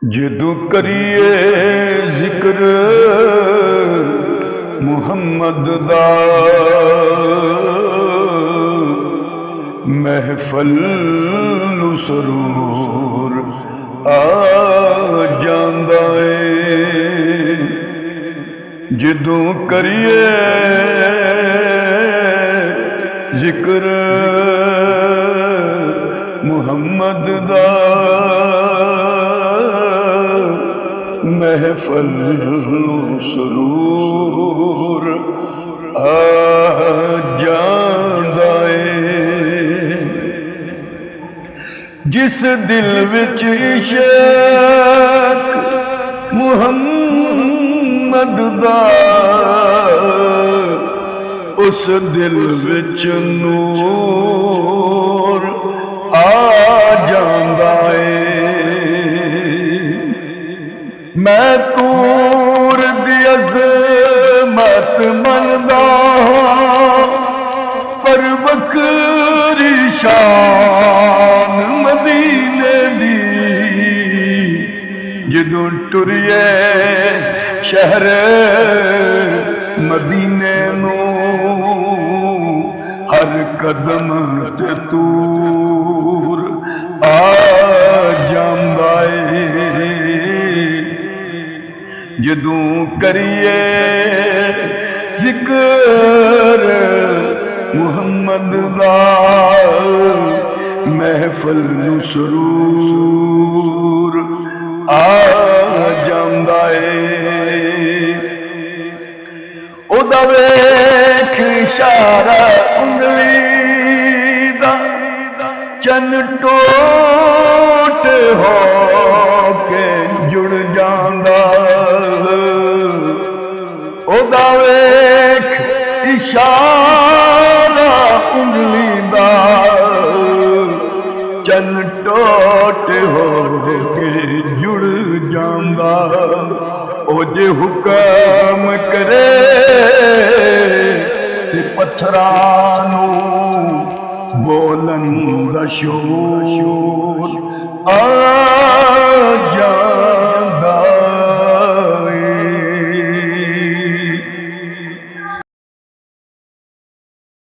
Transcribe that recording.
जदू करिए जिक्र मुहम्मद दा महफल नू सरूर आ जांदा है। जदू करिए जिक्र मुहम्मद दा महफल सरूर आ जांदा है। जिस दिल विच इश्क मुहम्मद दा उस दिल विच नूर आ जांदा है। मैं तूर दी अज़मत मनदा पर वक्री शान मदीने दी। जदों टुरिए शहर मदीने नूं हर कदम ते तूर आ जांदा है। जदों करिए जिक्र मुहम्मद दा महफल नू सरूर आ जांदा है। ओदा वेख इशारा उंगली दा चन टोट हो के जुड़ जांदा। ओदा वेख इशारा उंगली दा चन टोट हो के जुड़ जांदा। ओ जे हुक्म करे ते पत्थरां नूं बोलन दा शोर आ